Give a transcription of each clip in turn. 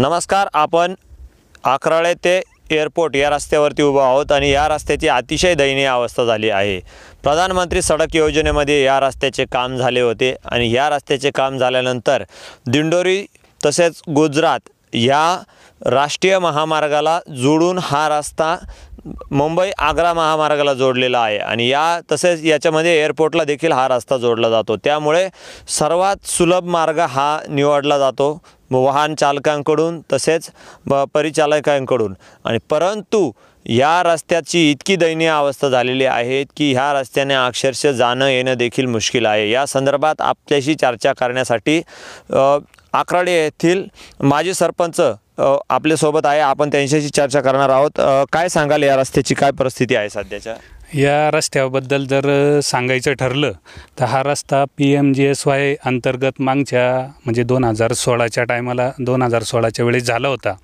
नमस्कार, आपण अकराळे ते एअरपोर्ट या रस्त्यावरती उभा आहोत आणि या रस्त्याची अतिशय दयनीय अवस्था झाली आहे। प्रधानमंत्री सडक योजनेमध्ये या रस्त्याचे काम झाले होते आणि या रस्त्याचे काम झाल्यानंतर दिंडोरी तसेच गुजरात या राष्ट्रीय महामार्गाला जोडून हा रस्ता मुंबई आग्रा महामार्गाला जोडलेला आहे आणि तसेच याच्यामध्ये एअरपोर्टला देखील हा रस्ता जोडला जातो। त्यामुळे सर्वात सुलभ मार्ग हा निवडला जातो वाहन चालकांकडून तसेच परिचालकांकडून। आणि परंतु या रस्त्याची इतकी दयनीय अवस्था झालेली आहे की ह्या रस्त्याने अक्षरशः जाणं येणं देखील मुश्किल आहे। या संदर्भात आपल्याशी चर्चा करण्यासाठी अकराळे येथील माजी सरपंच आपल्या सोबत आहे। आपण त्यांच्याशी चर्चा करणार आहोत। काय सांगाल, या रस्त्याची काय परिस्थिती आहे सध्याच्या? या रस्त्याबद्दल जर सांगायचं ठरलं तर हा रस्ता PMGSY अंतर्गत मागच्या म्हणजे 2016च्या टायमाला 2016च्या वेळेस झाला होता,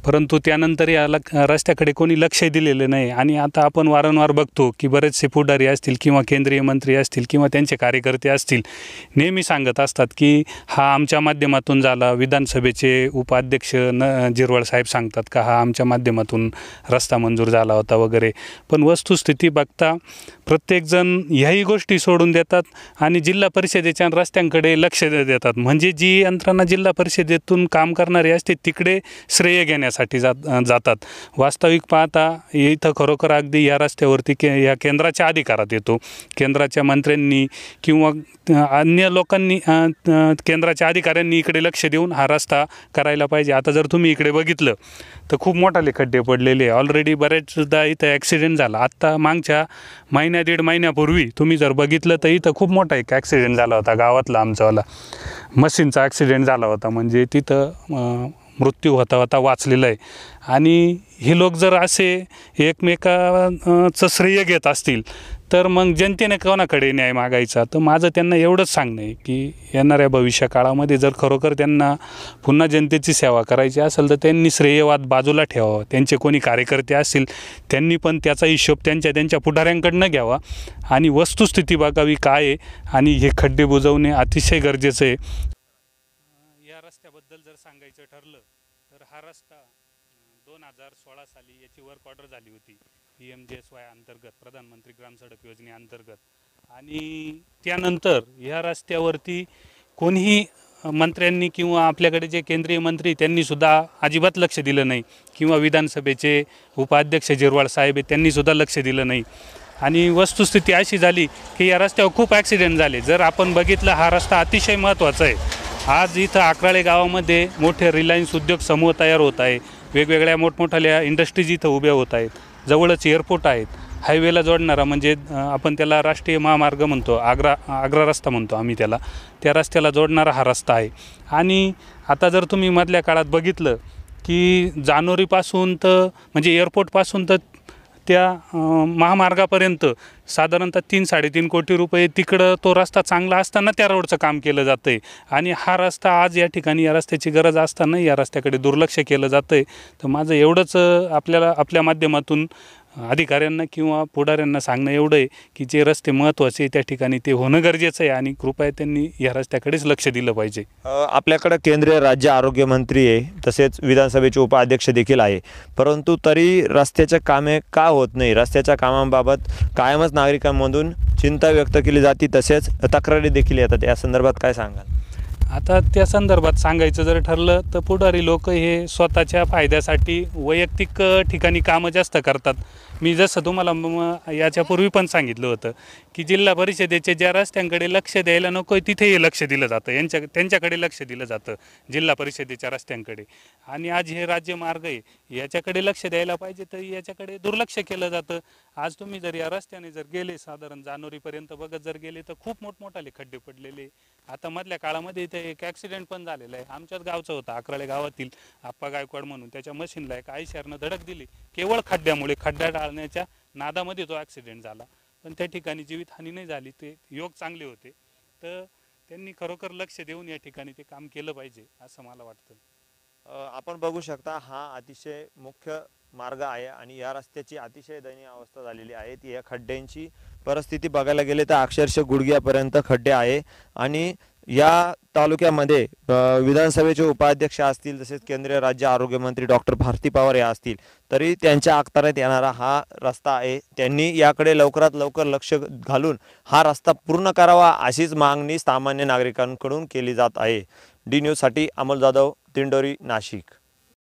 परंतु त्यानंतर या रस्त्याकडे कोणी लक्ष दिलेलं नाही। आणि आता आपण वारंवार बघतो की बरेचसे पुढारी असतील किंवा केंद्रीय मंत्री असतील किंवा त्यांचे कार्यकर्ते असतील नेहमी सांगत असतात की हा आमच्या माध्यमातून झाला। विधानसभेचे उपाध्यक्ष जिरवळ साहेब सांगतात का हा आमच्या माध्यमातून रस्ता मंजूर झाला होता वगैरे, पण वस्तुस्थिती बघता प्रत्येकजण ह्याही गोष्टी सोडून देतात आणि जिल्हा परिषदेच्या रस्त्यांकडे लक्ष देतात। म्हणजे जी यंत्रणा जिल्हा परिषदेतून काम करणारी असते तिकडे श्रेय घेण्यासाठी जातात। वास्तविक पाहता इथं खरोखर अगदी या रस्त्यावरती या केंद्राच्या अधिकारात येतो। केंद्राच्या मंत्र्यांनी किंवा अन्य लोकांनी केंद्राच्या अधिकाऱ्यांनी इकडे लक्ष देऊन हा रस्ता करायला पाहिजे। आता जर तुम्ही इकडे बघितलं तर खूप मोठाले खड्डे पडलेले, ऑलरेडी बरेचदा इथं ॲक्सिडेंट झाला। आत्ता मागच्या दीड महिन्यापूर्वी तुम्ही जर बघितलं तर इथं खूप मोठा एक ॲक्सिडेंट झाला होता, गावातला आमचावाला मशीनचा ॲक्सिडेंट झाला होता। म्हणजे तिथं मृत्यू होता वाचलेला आहे। आणि हे लोक जर असे एकमेकाचं श्रेय घेत असतील तर मग जनतेने कोणाकडे न्याय मागायचा? तर माझं त्यांना एवढंच सांगणं आहे की येणाऱ्या भविष्य काळामध्ये जर खरोखर त्यांना पुन्हा जनतेची सेवा करायची असेल तर त्यांनी श्रेयवाद बाजूला ठेवावा। त्यांचे कोणी कार्यकर्ते असतील त्यांनी पण त्याचा हिशोब त्यांच्या पुढाऱ्यांकडनं घ्यावा आणि वस्तुस्थिती बघावी काय आहे, आणि हे खड्डे बुजवणे अतिशय गरजेचं आहे। या रस्त्याबद्दल जर सांगायचं ठरलं तर हा रस्ता 2016 साली याची वर्क ऑर्डर झाली होती PMGSY अंतर्गत, प्रधानमंत्री ग्राम सडक योजनेअंतर्गत। आणि त्यानंतर या रस्त्यावरती कोणीही मंत्र्यांनी किंवा आपल्याकडे जे केंद्रीय मंत्री त्यांनीसुद्धा अजिबात लक्ष दिलं नाही, किंवा विधानसभेचे उपाध्यक्ष जिरवाळ साहेब त्यांनीसुद्धा लक्ष दिलं नाही। आणि वस्तुस्थिती अशी झाली की या रस्त्यावर खूप ॲक्सिडेंट झाले। जर आपण बघितलं हा रस्ता अतिशय महत्त्वाचा आहे। आज इथं अकराळे गावामध्ये मोठे रिलायन्स उद्योग समूह तयार होत आहे, वेगवेगळ्या मोठमोठ्या इंडस्ट्रीज इथं उभ्या होत आहेत, जवळच एअरपोर्ट आहेत, हायवेला जोडणारा म्हणजे आपण त्याला राष्ट्रीय महामार्ग म्हणतो, आग्रा रस्ता म्हणतो आम्ही त्याला, त्या रस्त्याला जोडणारा हा रस्ता आहे। आणि आता जर तुम्ही मधल्या काळात बघितलं की जानोरीपासून तर म्हणजे एअरपोर्टपासून तर त्या महामार्गापर्यंत साधारणतः 3-3.5 कोटी रुपये तिकडं तो रस्ता चांगला असताना त्या रोडचं काम केलं जातं आहे। आणि हा रस्ता आज या ठिकाणी या रस्त्याची गरज असताना या रस्त्याकडे दुर्लक्ष केलं जातं आहे। तर माझं एवढंच आपल्या माध्यमातून अधिकाऱ्यांना किंवा पुढाऱ्यांना सांगणं एवढं आहे की जे रस्ते महत्त्वाचे त्या ठिकाणी ते होणं गरजेचं आहे आणि कृपया त्यांनी या रस्त्याकडेच लक्ष दिलं पाहिजे। आपल्याकडे केंद्रीय राज्य आरोग्य मंत्री आहे, तसेच विधानसभेचे उपाध्यक्ष देखील आहे, परंतु तरी रस्त्याचे कामे का होत नाही? रस्त्याच्या कामांबाबत कायमच नागरिकांमधून चिंता व्यक्त केली जाते, तसेच तक्रारी देखील येतात। या संदर्भात काय सांगाल? आता त्या संदर्भात सांगायचं जर ठरलं तर पुढारी लोक हे स्वतःच्या फायद्यासाठी वैयक्तिक ठिकाणी कामं जास्त करतात। मी जसं तुम्हाला याच्यापूर्वी पण सांगितलं होतं की जिल्हा परिषदेचे ज्या रस्त्यांकडे लक्ष द्यायला नको तिथेही लक्ष दिलं जातं, त्यांच्याकडे लक्ष दिलं जातं जिल्हा परिषदेच्या रस्त्यांकडे। आणि आज हे राज्यमार्ग आहे, याच्याकडे लक्ष द्यायला पाहिजे तर याच्याकडे दुर्लक्ष केलं जातं। आज तुम्ही जर या रस्त्याने जर गेले साधारण जानोरीपर्यंत बघत जर गेले तर खूप मोठमोठाले खड्डे पडलेले। आता मधल्या काळामध्ये इथे एक ॲक्सिडेंट पण झालेला आहे, आमच्याच गावचं होतं, अकराळे गावातील आप्पा गायकवाड म्हणून, त्याच्या मशीनला एक आयशरनं धडक दिली केवळ खड्ड्यामुळे। खड्डा डाळण्याच्या नादामध्ये तो ॲक्सिडेंट झाला, पण त्या ठिकाणी जीवितहानी नाही झाली, ते योग चांगले होते। तर त्यांनी खरोखर लक्ष देऊन या ठिकाणी ते काम केलं पाहिजे असं मला वाटतं। आपण बघू शकता हा अतिशय मुख्य मार्ग आहे आणि या रस्त्याची अतिशय दयनीय अवस्था झालेली आहे. या खड्ड्यांची परिस्थिती बघायला गेले तर अक्षरशः गुडघ्यापर्यंत खड्डे आहे आणि या तालुक्यामध्ये विधानसभेचे उपाध्यक्ष असतील तसेच केंद्रीय राज्य आरोग्य मंत्री डॉक्टर भारती पवार या असतील तरी त्यांच्या अखत्यारीत येणारा हा रस्ता आहे. त्यांनी याकडे लवकरात लवकर लक्ष घालून हा रस्ता पूर्ण करावा अशीच मागणी सामान्य नागरिकांकडून केली जात आहे. डी न्यूजसाठी अमोल जाधव, दिंडोरी, नाशिक.